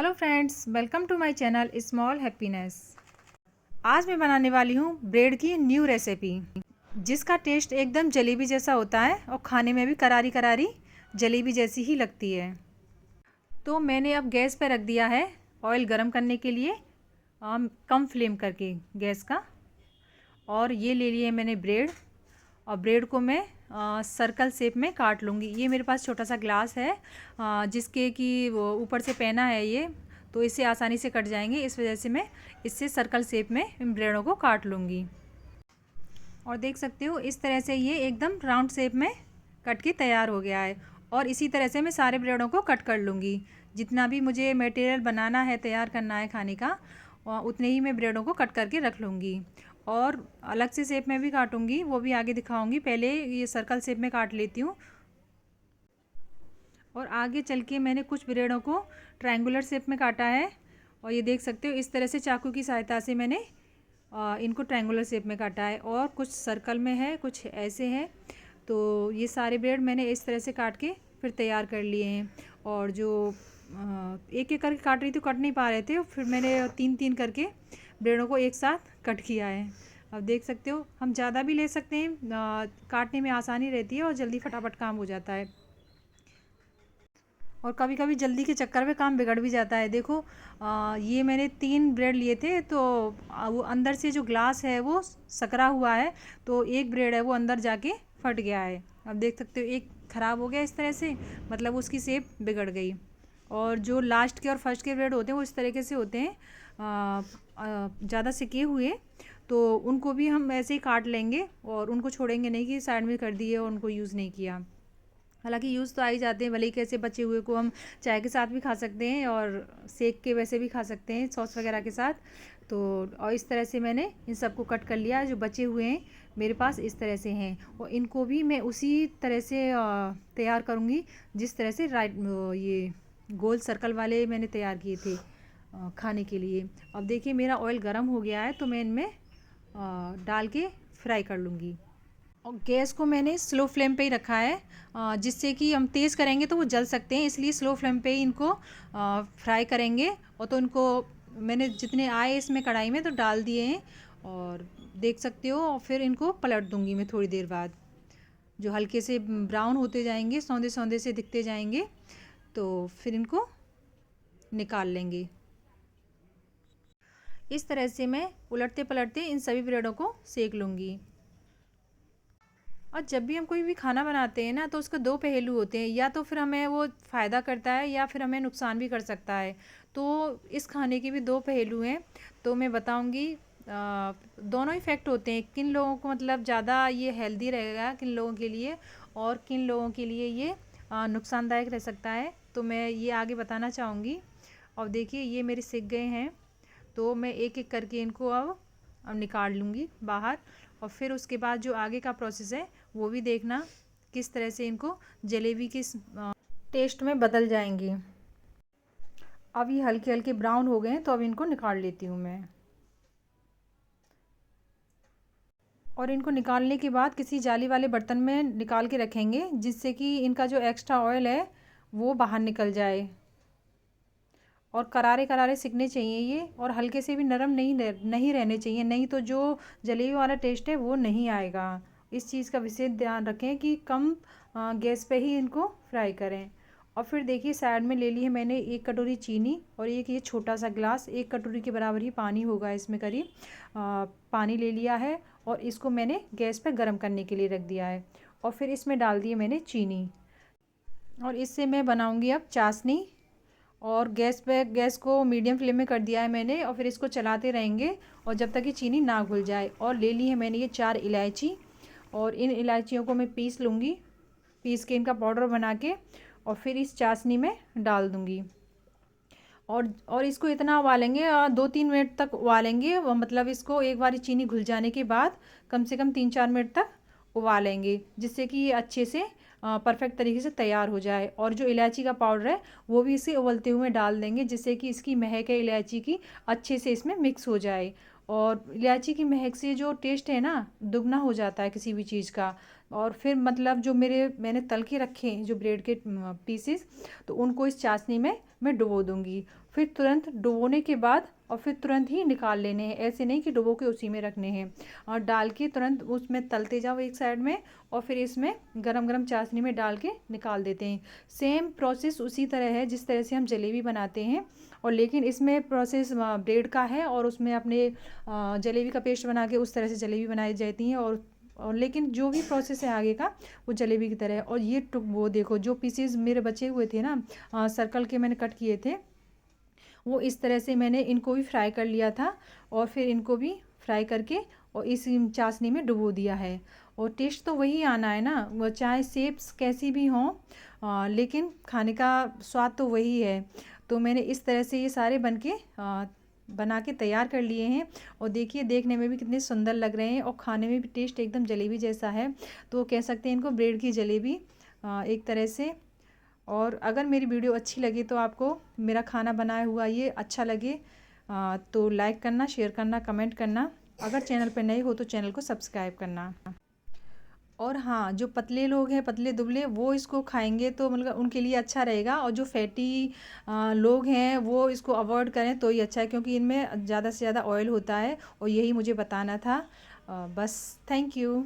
Hello friends, welcome to my channel small happiness. आज मैं बनाने वाली हूँ ब्रेड की न्यू रेसिपी, जिसका टेस्ट एकदम जलेबी जैसा होता है और खाने में भी करारी करारी जलेबी जैसी ही लगती है। तो मैंने अब गैस पर रख दिया है ऑयल गरम करने के लिए, कम फ्लेम करके गैस का। और ये ले लिए मैंने ब्रेड, और ब्रेड को मैं सर्कल शेप में काट लूँगी। ये मेरे पास छोटा सा ग्लास है जिसके कि वो ऊपर से पहना है ये, तो इससे आसानी से कट जाएंगे। इस वजह से मैं इससे सर्कल शेप में इन ब्रेडों को काट लूँगी। और देख सकते हो इस तरह से ये एकदम राउंड शेप में कट के तैयार हो गया है। और इसी तरह से मैं सारे ब्रेडों को कट कर लूँगी। जितना भी मुझे मटेरियल बनाना है, तैयार करना है खाने का, उतने ही मैं ब्रेडों को कट करके रख लूँगी। और अलग से शेप में भी काटूँगी, वो भी आगे दिखाऊँगी। पहले ये सर्कल शेप में काट लेती हूँ, और आगे चल के मैंने कुछ ब्रेडों को ट्रायंगुलर शेप में काटा है। और ये देख सकते हो इस तरह से चाकू की सहायता से मैंने इनको ट्रायंगुलर शेप में काटा है। और कुछ सर्कल में है, कुछ ऐसे हैं। तो ये सारे ब्रेड मैंने इस तरह से काट के फिर तैयार कर लिए हैं। और जो एक एक करके काट रही थी, कट नहीं पा रहे थे, फिर मैंने तीन तीन करके ब्रेडों को एक साथ कट किया है। अब देख सकते हो हम ज़्यादा भी ले सकते हैं, काटने में आसानी रहती है और जल्दी फटाफट काम हो जाता है। और कभी कभी जल्दी के चक्कर में काम बिगड़ भी जाता है। देखो ये मैंने 3 ब्रेड लिए थे, तो वो अंदर से जो ग्लास है वो सकरा हुआ है, तो एक ब्रेड है वो अंदर जाके फट गया है। अब देख सकते हो एक ख़राब हो गया इस तरह से, मतलब उसकी शेप बिगड़ गई। और जो लास्ट के और फर्स्ट के ब्रेड होते हैं वो इस तरीके से होते हैं, ज़्यादा सिके हुए, तो उनको भी हम ऐसे ही काट लेंगे और उनको छोड़ेंगे नहीं कि साइड में कर दिए और उनको यूज़ नहीं किया। हालांकि यूज़ तो आ ही जाते हैं, भले ही कैसे बचे हुए को हम चाय के साथ भी खा सकते हैं और सेक के वैसे भी खा सकते हैं सॉस वगैरह के साथ। तो और इस तरह से मैंने इन सबको कट कर लिया। जो बचे हुए हैं मेरे पास इस तरह से हैं, और इनको भी मैं उसी तरह से तैयार करूँगी जिस तरह से ये गोल सर्कल वाले मैंने तैयार किए थे खाने के लिए। अब देखिए मेरा ऑयल गर्म हो गया है, तो मैं इनमें डाल के फ्राई कर लूँगी। और गैस को मैंने स्लो फ्लेम पे ही रखा है, जिससे कि हम तेज़ करेंगे तो वो जल सकते हैं, इसलिए स्लो फ्लेम पे ही इनको फ्राई करेंगे। और तो इनको मैंने जितने आए इसमें कढ़ाई में तो डाल दिए हैं, और देख सकते हो। और फिर इनको पलट दूंगी मैं थोड़ी देर बाद। जो हल्के से ब्राउन होते जाएंगे, सौंदे सौंदे से दिखते जाएंगे, तो फिर इनको निकाल लेंगे। इस तरह से मैं उलटते पलटते इन सभी ब्रेडों को सेक लूँगी। और जब भी हम कोई भी खाना बनाते हैं ना, तो उसके 2 पहलू होते हैं, या तो फिर हमें वो फ़ायदा करता है या फिर हमें नुकसान भी कर सकता है। तो इस खाने के भी 2 पहलू हैं, तो मैं बताऊंगी। दोनों इफ़ेक्ट होते हैं, किन लोगों को मतलब ज़्यादा ये हेल्दी रहेगा किन लोगों के लिए, और किन लोगों के लिए ये नुकसानदायक रह सकता है, तो मैं ये आगे बताना चाहूँगी। और देखिए ये मेरे सिक गए हैं, तो मैं एक एक करके इनको अब निकाल लूँगी बाहर। और फिर उसके बाद जो आगे का प्रोसेस है वो भी देखना किस तरह से इनको जलेबी के टेस्ट में बदल जाएंगी। अब ये हल्के हल्के ब्राउन हो गए हैं, तो अब इनको निकाल लेती हूँ मैं। और इनको निकालने के बाद किसी जाली वाले बर्तन में निकाल के रखेंगे, जिससे कि इनका जो एक्स्ट्रा ऑयल है वो बाहर निकल जाए। और करारे करारे सिकने चाहिए ये, और हल्के से भी नरम नहीं रहने चाहिए, नहीं तो जो जलेबी वाला टेस्ट है वो नहीं आएगा। इस चीज़ का विशेष ध्यान रखें कि कम गैस पे ही इनको फ्राई करें। और फिर देखिए साइड में ले ली है मैंने 1 कटोरी चीनी, और एक ये छोटा सा ग्लास 1 कटोरी के बराबर ही पानी होगा इसमें करीब, पानी ले लिया है। और इसको मैंने गैस पे गर्म करने के लिए रख दिया है। और फिर इसमें डाल दी है मैंने चीनी, और इससे मैं बनाऊँगी अब चाशनी। और गैस को मीडियम फ्लेम में कर दिया है मैंने, और फिर इसको चलाते रहेंगे और जब तक कि चीनी ना घुल जाए। और ले ली है मैंने ये 4 इलायची, और इन इलायचियों को मैं पीस लूँगी, पीस के इनका पाउडर बना के, और फिर इस चाशनी में डाल दूँगी। और इसको इतना उबालेंगे, 2-3 मिनट तक उबालेंगे, मतलब इसको एक बार चीनी घुल जाने के बाद कम से कम 3-4 मिनट तक उबालेंगे, जिससे कि ये अच्छे से परफेक्ट तरीके से तैयार हो जाए। और जो इलायची का पाउडर है वो भी इसे उबलते हुए डाल देंगे, जिससे कि इसकी महक है इलायची की अच्छे से इसमें मिक्स हो जाए। और इलायची की महक से जो टेस्ट है ना दुगना हो जाता है किसी भी चीज़ का। और फिर मतलब जो मैंने तल के रखे हैं जो ब्रेड के पीसेस, तो उनको इस चाशनी में मैं डुबो दूँगी। फिर तुरंत डुबोने के बाद और फिर तुरंत ही निकाल लेने हैं, ऐसे नहीं कि डुबो के उसी में रखने हैं। और डाल के तुरंत उसमें तलते जाओ एक साइड में, और फिर इसमें गरम गरम चाशनी में डाल के निकाल देते हैं। सेम प्रोसेस उसी तरह है जिस तरह से हम जलेबी बनाते हैं, और लेकिन इसमें प्रोसेस ब्रेड का है, और उसमें अपने जलेबी का पेस्ट बना के उस तरह से जलेबी बनाई जाती है। और लेकिन जो भी प्रोसेस है आगे का वो जलेबी की तरह है। और ये वो देखो जो पीसेस मेरे बचे हुए थे ना, सर्कल के मैंने कट किए थे, वो इस तरह से मैंने इनको भी फ्राई कर लिया था, और फिर इनको भी फ्राई करके और इस चाशनी में डुबो दिया है। और टेस्ट तो वही आना है ना, वो चाहे शेप्स कैसी भी हों, लेकिन खाने का स्वाद तो वही है। तो मैंने इस तरह से ये सारे बना के तैयार कर लिए हैं, और देखिए देखने में भी कितने सुंदर लग रहे हैं, और खाने में भी टेस्ट एकदम जलेबी जैसा है। तो कह सकते हैं इनको ब्रेड की जलेबी एक तरह से। और अगर मेरी वीडियो अच्छी लगी तो आपको मेरा खाना बनाया हुआ ये अच्छा लगे, तो लाइक करना, शेयर करना, कमेंट करना। अगर चैनल पर नए हो तो चैनल को सब्सक्राइब करना। और हाँ, जो पतले लोग हैं, पतले दुबले, वो इसको खाएंगे तो मतलब उनके लिए अच्छा रहेगा, और जो फैटी लोग हैं वो इसको अवॉइड करें तो ही अच्छा है, क्योंकि इनमें ज़्यादा से ज़्यादा ऑयल होता है। और यही मुझे बताना था, बस। Thank you.